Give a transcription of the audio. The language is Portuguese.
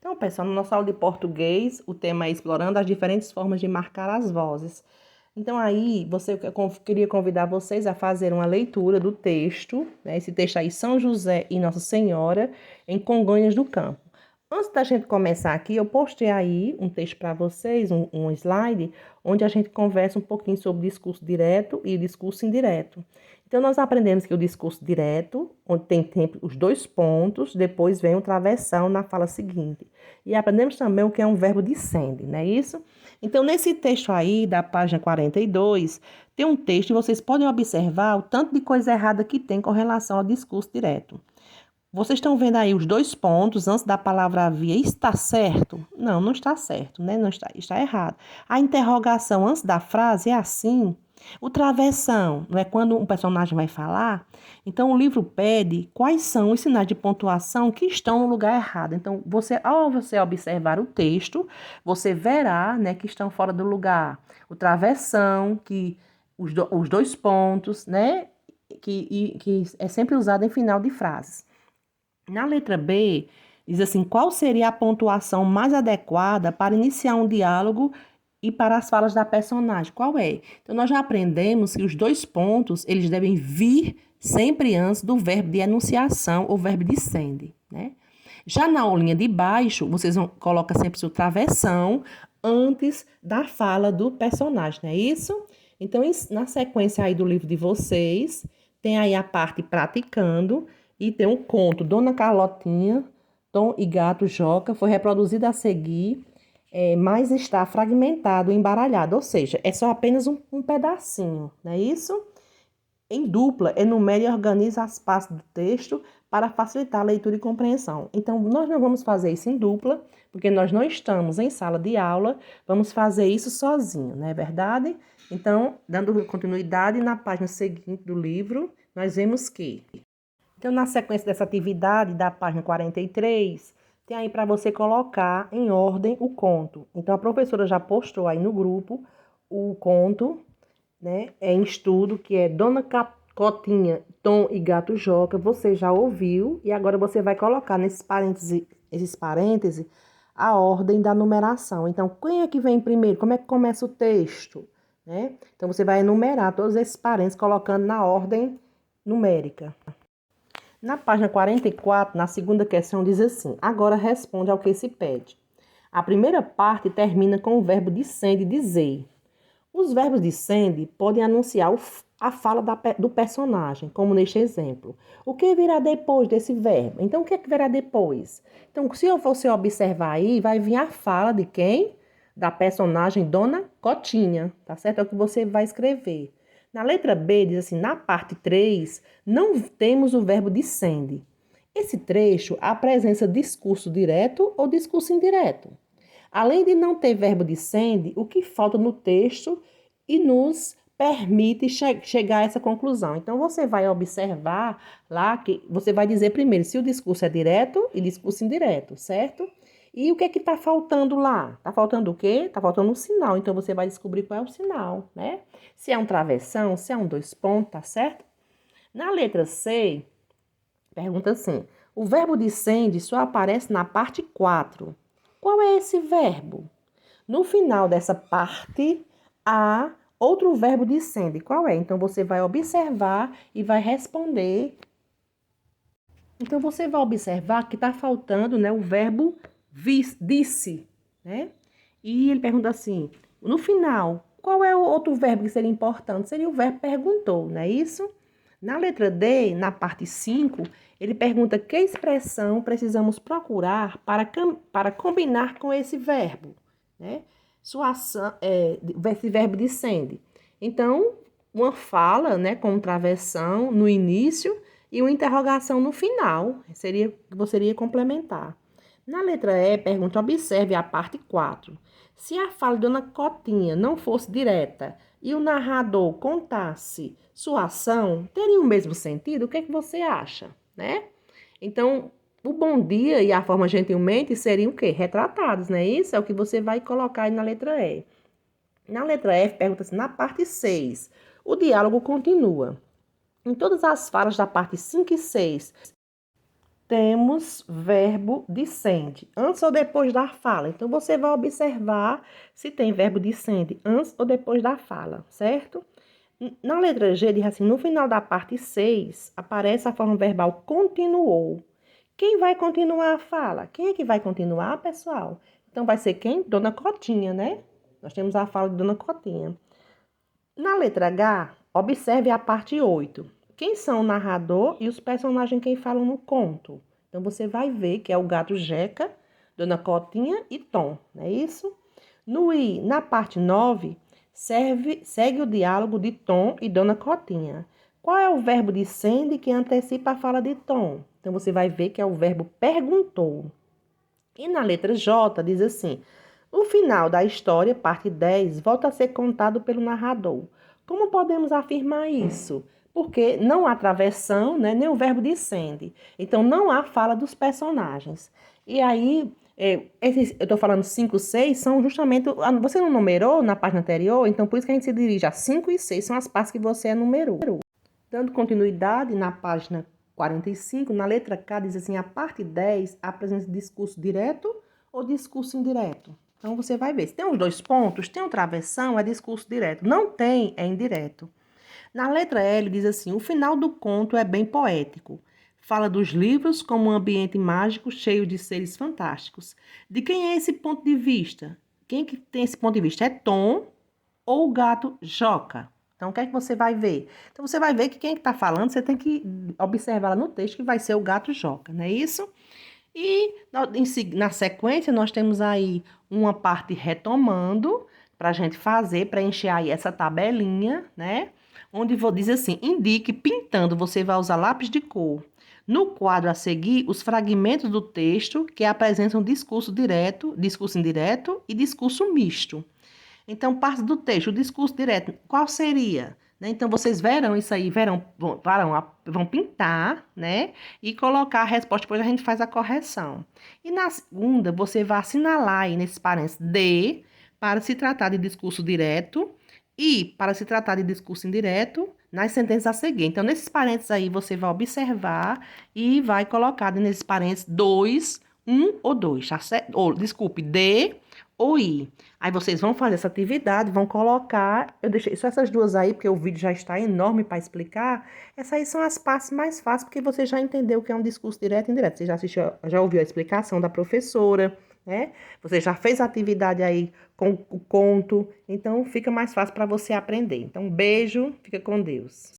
Então, pessoal, na nossa aula de português, o tema é explorando as diferentes formas de marcar as vozes. Então, aí, eu queria convidar vocês a fazer uma leitura do texto, né? Esse texto aí, São José e Nossa Senhora, em Congonhas do Campo. Antes da gente começar aqui, eu postei aí um texto para vocês, um slide, onde a gente conversa um pouquinho sobre discurso direto e discurso indireto. Então, nós aprendemos que o discurso direto, onde tem sempre os dois pontos, depois vem o travessão na fala seguinte. E aprendemos também o que é um verbo dicende, não é isso? Então, nesse texto aí, da página 42, tem um texto e vocês podem observar o tanto de coisa errada que tem com relação ao discurso direto. Vocês estão vendo aí os dois pontos antes da palavra havia. Está certo? Não, não está certo, né? Não está, está errado. A interrogação antes da frase é assim. O travessão, não é quando um personagem vai falar? Então, o livro pede quais são os sinais de pontuação que estão no lugar errado. Então, ao você observar o texto, você verá, né, que estão fora do lugar. O travessão, que os dois pontos, né, que é sempre usado em final de frases. Na letra B, diz assim: qual seria a pontuação mais adequada para iniciar um diálogo e para as falas da personagem? Qual é? Então, nós já aprendemos que os dois pontos, eles devem vir sempre antes do verbo de enunciação ou verbo de sende, né? Já na aulinha de baixo, vocês colocam sempre o seu travessão antes da fala do personagem, não é isso? Então, na sequência aí do livro de vocês, tem aí a parte praticando, e tem um conto, Dona Carlotinha, Tom e Gato Joca, foi reproduzido a seguir, mas está fragmentado, embaralhado, ou seja, é só apenas um pedacinho, não é isso? Em dupla, enumere e organiza as partes do texto para facilitar a leitura e compreensão. Então, nós não vamos fazer isso em dupla, porque nós não estamos em sala de aula, vamos fazer isso sozinho, não é verdade? Então, dando continuidade, na página seguinte do livro, nós vemos que... Então, na sequência dessa atividade, da página 43, tem aí para você colocar em ordem o conto. Então, a professora já postou aí no grupo o conto, né, em estudo, que é Dona Cotinha, Tom e Gato Joca. Você já ouviu e agora você vai colocar nesses parênteses a ordem da numeração. Então, quem é que vem primeiro? Como é que começa o texto? Né? Então, você vai enumerar todos esses parênteses colocando na ordem numérica. Na página 44, na segunda questão, diz assim: agora responde ao que se pede. A primeira parte termina com o verbo dicende, dizer. Os verbos dicende podem anunciar a fala do personagem, como neste exemplo. O que virá depois desse verbo? Então, o que é que virá depois? Então, se você observar aí, vai vir a fala de quem? Da personagem Dona Cotinha, tá certo? É o que você vai escrever. Na letra B, diz assim: na parte 3, não temos o verbo dicende. Esse trecho apresenta discurso direto ou discurso indireto. Além de não ter verbo dicende, o que falta no texto e nos permite chegar a essa conclusão. Então, você vai observar lá que você vai dizer primeiro se o discurso é direto e discurso indireto, certo? E o que é que está faltando lá? Está faltando o quê? Está faltando um sinal. Então, você vai descobrir qual é o sinal, né? Se é um travessão, se é um dois pontos, tá certo? Na letra C, pergunta assim: o verbo dicende só aparece na parte 4. Qual é esse verbo? No final dessa parte, há outro verbo dicende. Qual é? Então, você vai observar e vai responder. Então, você vai observar que está faltando, né, o verbo disse, né? E ele pergunta assim, no final, qual é o outro verbo que seria importante? Seria o verbo perguntou, não é isso? Na letra D, na parte 5, ele pergunta que expressão precisamos procurar para combinar com esse verbo, né? Sua ação, esse verbo dicende. Então, uma fala, né, com travessão no início e uma interrogação no final, você iria complementar. Na letra E, pergunta, observe a parte 4. Se a fala de Dona Cotinha não fosse direta e o narrador contasse sua ação, teria o mesmo sentido? O que é que você acha, né? Então, o bom dia e a forma gentilmente seriam o quê? Retratados, né? Isso é o que você vai colocar aí na letra E. Na letra F, pergunta-se, na parte 6, o diálogo continua. Em todas as falas da parte 5 e 6, temos verbo dicente, antes ou depois da fala. Então, você vai observar se tem verbo dicente antes ou depois da fala, certo? Na letra G, diz assim, no final da parte 6, aparece a forma verbal continuou. Quem vai continuar a fala? Quem é que vai continuar, pessoal? Então, vai ser quem? Dona Cotinha, né? Nós temos a fala de Dona Cotinha. Na letra H, observe a parte 8. Quem são o narrador e os personagens que falam no conto? Então, você vai ver que é o gato Jeca, Dona Cotinha e Tom, não é isso? No I, na parte 9, segue o diálogo de Tom e Dona Cotinha. Qual é o verbo de sende que antecipa a fala de Tom? Então, você vai ver que é o verbo perguntou. E na letra J, diz assim, o final da história, parte 10, volta a ser contado pelo narrador. Como podemos afirmar isso? Porque não há travessão, né, nem o verbo descende. Então, não há fala dos personagens. E aí, eu estou falando 5, 6, são justamente... Você não numerou na página anterior? Então, por isso que a gente se dirige a 5 e 6, são as partes que você enumerou. Dando continuidade na página 45, na letra K, diz assim, a parte 10 apresenta discurso direto ou discurso indireto. Então, você vai ver. Se tem os dois pontos, tem um travessão, é discurso direto. Não tem, é indireto. Na letra L, diz assim, o final do conto é bem poético. Fala dos livros como um ambiente mágico cheio de seres fantásticos. De quem é esse ponto de vista? Quem que tem esse ponto de vista? É Tom ou o gato Joca? Então, o que é que você vai ver? Então, você vai ver que quem está falando, você tem que observar lá no texto que vai ser o gato Joca, não é isso? E na sequência, nós temos aí uma parte retomando para a gente fazer, preencher aí essa tabelinha, né? Onde vou dizer assim, indique pintando, você vai usar lápis de cor. No quadro a seguir, os fragmentos do texto que apresentam discurso direto, discurso indireto e discurso misto. Então, parte do texto, o discurso direto, qual seria? Né? Então, vocês verão isso aí, vão pintar, né? E colocar a resposta, depois a gente faz a correção. E na segunda, você vai assinalar aí nesses parênteses de, para se tratar de discurso direto, e para se tratar de discurso indireto, nas sentenças a seguir. Então, nesses parênteses aí, você vai observar e vai colocar nesses parênteses 2, 1 ou 2, tá certo? Ou, desculpe, D ou I. Aí vocês vão fazer essa atividade, vão colocar... Eu deixei só essas duas aí, porque o vídeo já está enorme para explicar. Essas aí são as partes mais fáceis, porque você já entendeu o que é um discurso direto e indireto. Você já assistiu, já ouviu a explicação da professora, né? Você já fez a atividade aí com o conto, então fica mais fácil para você aprender. Então, beijo, fica com Deus.